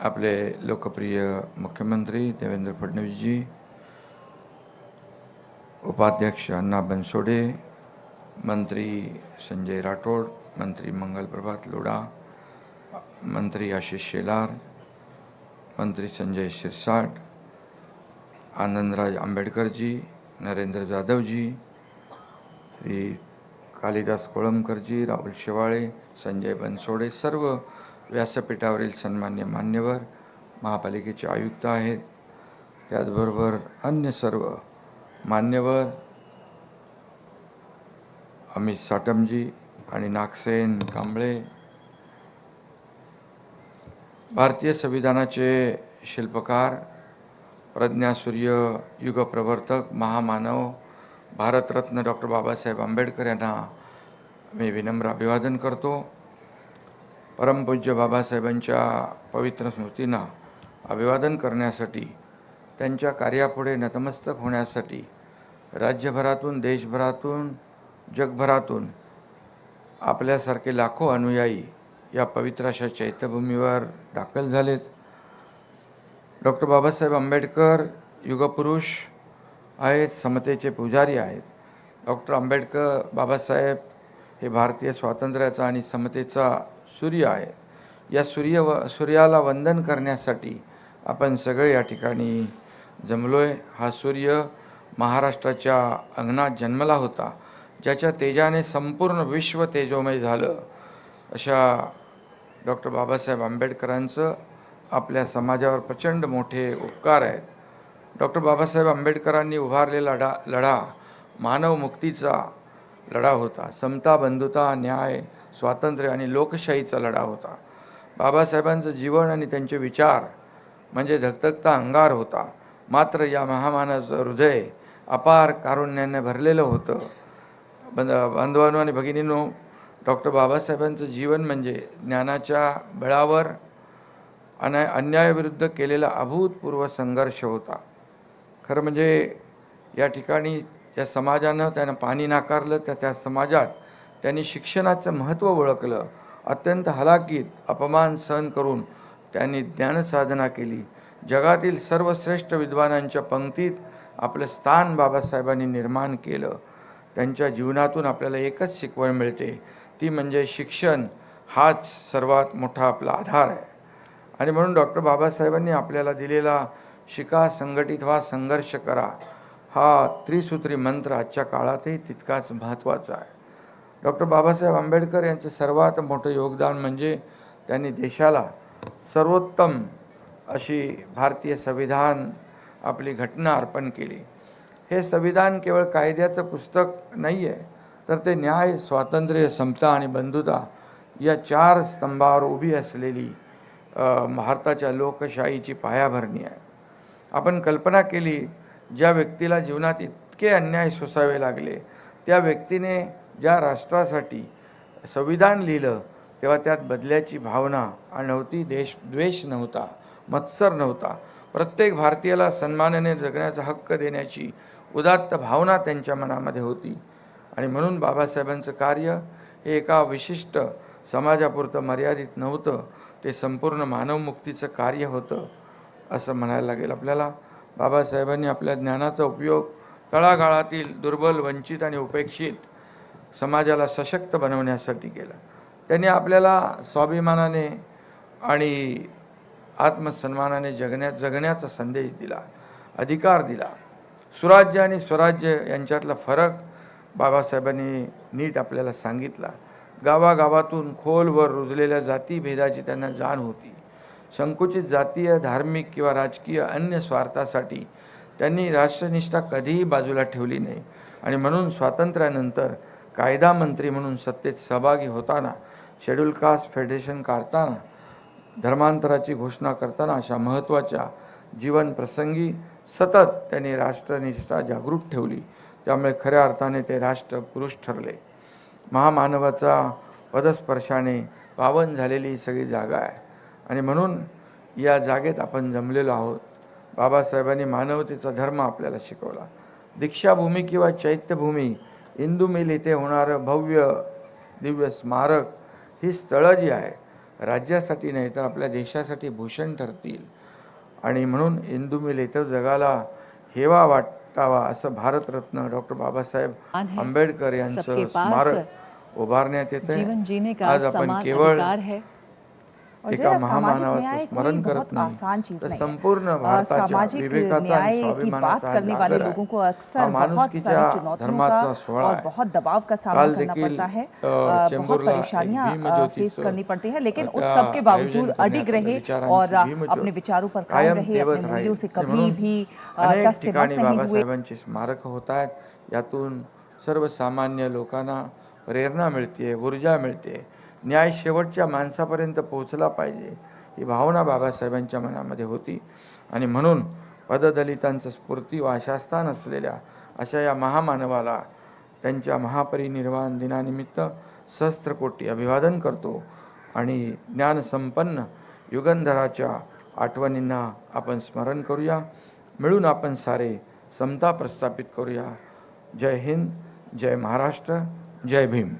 आपले लोकप्रिय मुख्यमंत्री देवेंद्र फडणवीसजी, उपाध्यक्ष अण्णा बनसोडे, मंत्री संजय राठोड, मंत्री मंगल प्रभात लोढा, मंत्री आशिष शेलार, मंत्री संजय शिरसाट, आनंदराज आंबेडकरजी, नरेंद्र जाधवजी, श्री कालिदास कोळंबकरजी, राहुल शेवाळे, संजय बनसोडे, सर्व व्यासपीठावरील सन्मान्य मान्यवर, महापालिकेचे आयुक्त आहेत, त्याचबरोबर अन्य सर्व मान्यवर, अमित साटमजी आणि नागसेन कांबळे, भारतीय संविधानाचे शिल्पकार, प्रज्ञासूर्य, युगप्रवर्तक, महामानव, भारतरत्न डॉक्टर बाबासाहेब आंबेडकर यांना मी विनम्र अभिवादन करतो. परमपूज्य बाबासाहेबांच्या पवित्र स्मृतींना अभिवादन करण्यासाठी, त्यांच्या कार्यापुढे नतमस्तक होण्यासाठी राज्यभरातून, देशभरातून, जगभरातून आपल्यासारखे लाखो अनुयायी या पवित्र अशा चैत्यभूमीवर दाखल झालेत. डॉक्टर बाबासाहेब आंबेडकर युगपुरुष आहेत, समतेचे पुजारी आहेत. डॉक्टर आंबेडकर बाबासाहेब हे भारतीय स्वातंत्र्याचा आणि समतेचा सूर्य आहे. या सूर्याला वंदन करण्यासाठी आपण सगळे या ठिकाणी जमलोय. हा सूर्य महाराष्ट्राच्या अंगणात जन्मला होता, ज्याच्या तेजाने संपूर्ण विश्व तेजोमय झालं. अशा डॉक्टर बाबासाहेब आंबेडकरांचं आपल्या समाजावर प्रचंड मोठे उपकार आहेत. डॉक्टर बाबासाहेब आंबेडकरांनी उभारलेला लढा मानव मुक्तीचा लढा होता. समता, बंधुता, न्याय, स्वातंत्र्य आणि लोकशाहीचा लढा होता. बाबासाहेबांचं जीवन आणि त्यांचे विचार म्हणजे धगधगता अंगार होता. मात्र या महामानवाचं हृदय अपार कारुण्याने भरलेलं होतं. बांधवांनो आणि भगिनींनो, डॉक्टर बाबासाहेबांचं जीवन म्हणजे ज्ञानाच्या बळावर अन्यायाविरुद्ध केलेला अभूतपूर्व संघर्ष होता. खरं म्हणजे या ठिकाणी ज्या समाजानं त्यांना पाणी नाकारलं, त्या समाजात त्यांनी शिक्षणाचं महत्त्व ओळखलं. अत्यंत हलाखीत अपमान सहन करून त्यांनी ज्ञानसाधना केली. जगातील सर्वश्रेष्ठ विद्वानांच्या पंक्तीत आपलं स्थान बाबासाहेबांनी निर्माण केलं. त्यांच्या जीवनातून आपल्याला एकच शिकवण मिळते, ती म्हणजे शिक्षण हाच सर्वात मोठा आपला आधार आहे. आणि म्हणून डॉक्टर बाबासाहेबांनी आपल्याला दिलेला शिका, संघटित व्हा, संघर्ष करा हा त्रिसूत्री मंत्र आजच्या काळातही तितकाच महत्त्वाचा आहे. डॉक्टर बाबासाहेब आंबेडकर यांचं सर्वात मोठं योगदान म्हणजे त्यांनी देशाला सर्वोत्तम अशी भारतीय संविधान, आपली घटना अर्पण केली. हे संविधान केवळ कायद्याचं पुस्तक नाही आहे, तर ते न्याय, स्वातंत्र्य, समता आणि बंधुता या 4 स्तंभावर उभी असलेली भारताच्या लोकशाहीची पायाभरणी आहे. आपण कल्पना केली, ज्या व्यक्तीला जीवनात इतके अन्याय सोसावे लागले, त्या व्यक्तीने ज्या राष्ट्रासाठी संविधान लिहिलं, तेव्हा त्यात बदल्याची भावना नव्हती, देशद्वेष नव्हता, मत्सर नव्हता. प्रत्येक भारतीयाला सन्मानाने जगण्याचा हक्क देण्याची उदात्त भावना त्यांच्या मनामध्ये होती. आणि म्हणून बाबासाहेबांचं कार्य हे एका विशिष्ट समाजापुरतं मर्यादित नव्हतं, ते संपूर्ण मानवमुक्तीचं कार्य होतं असं म्हणायला लागेल आपल्याला. बाबासाहेबांनी आपल्या ज्ञानाचा उपयोग तळागाळातील दुर्बल, वंचित आणि उपेक्षित समाजाला सशक्त बनवण्यासाठी केला. त्यांनी आपल्याला स्वाभिमानाने आणि आत्मसन्मानाने जगण्याचा संदेश दिला, अधिकार दिला. सुराज्य आणि स्वराज्य यांच्यातला फरक बाबासाहेबांनी नीट आपल्याला सांगितला. गावागावातून खोलवर रुजलेल्या जातीभेदाची त्यांना जाण होती. संकुचित जातीय, धार्मिक किंवा राजकीय अन्य स्वार्थासाठी त्यांनी राष्ट्रनिष्ठा कधीही बाजूला ठेवली नाही. आणि म्हणून स्वातंत्र्यानंतर कायदा मंत्री म्हणून सत्तेत सहभागी होताना, शेड्यूल कास्ट फेडरेशन काढताना, धर्मांतराची घोषणा करताना अशा महत्त्वाच्या जीवन प्रसंगी सतत त्यांनी राष्ट्रनिष्ठा जागृत ठेवली. त्यामुळे खऱ्या अर्थाने ते राष्ट्रपुरुष ठरले. महामानवाचा पदस्पर्शाने पावन झालेली ही सगळी जागा आहे. आणि म्हणून या जागेत आपण जमलेलो आहोत. बाबासाहेबांनी मानवतेचा धर्म आपल्याला शिकवला. दीक्षाभूमी किंवा चैत्यभूमी, इंदू मिल इथे होणारं भव्य दिव्य स्मारक ही स्थळं जी आहे, राज्यासाठी नाही तर आपल्या देशासाठी भूषण ठरतील. आणि म्हणून इंदू मिले तर जगाला हेवा वाटावा असं भारतरत्न डॉक्टर बाबासाहेब है आंबेडकर सबके यांचं पास स्मारक उभारण्यात येतं. जीवन जीने का आज आपण समान केवळ अधिकार है। और एका जो सामाजिक महामानवाचं न्याय स्मरण कोई करत बहुत नाही आसान चीज तर नहीं संपूर्ण है। भारताच्या सामाजिक विवेकाचा आणि न्याय की बात स्वाभिमानाचा करने वाले जागर आहे. लोगों को हा अक्सर बहुत माणुसकीच्या सारी चुनौतियों धर्माचा का सोहळा और आहे. बहुत दबाव का सामना काल करना देखील पड़ता है, बहुत चेंबूरला एक परेशानियां फेस भीमज्योतीचं करनी पड़ती है, लेकिन उस त्या सब के बावजूद आयोजन अडिग करण्यात आलं. रहे विचारांची और भीमज्योत अपने विचारों पर कायम कायम रहे, तेवत अपने राहील. मूल्यों से आणि कभी म्हणून भी अनेक टस से मस ठिकाणी नहीं हुए। बाबासाहेबांची स्मारकं होत आहेत. यातून सर्वसामान्य लोकांना प्रेरणा मिळते, ऊर्जा मिळते. न्याय शेवटच्या माणसापर्यंत पोहोचला पाहिजे ही भावना बाबासाहेबांच्या मनामध्ये होती. आणि म्हणून पददलितांचं स्फूर्ती व आशास्थान असलेल्या अशा या महामानवाला त्यांच्या महापरिनिर्वाण दिनानिमित्त सहस्त्रकोटी अभिवादन करतो. आणि ज्ञानसंपन्न युगंधराच्या आठवणींना आपण स्मरण करूया. मिळून आपण सारे समता प्रस्थापित करूया. जय हिंद, जय महाराष्ट्र, जय भीम.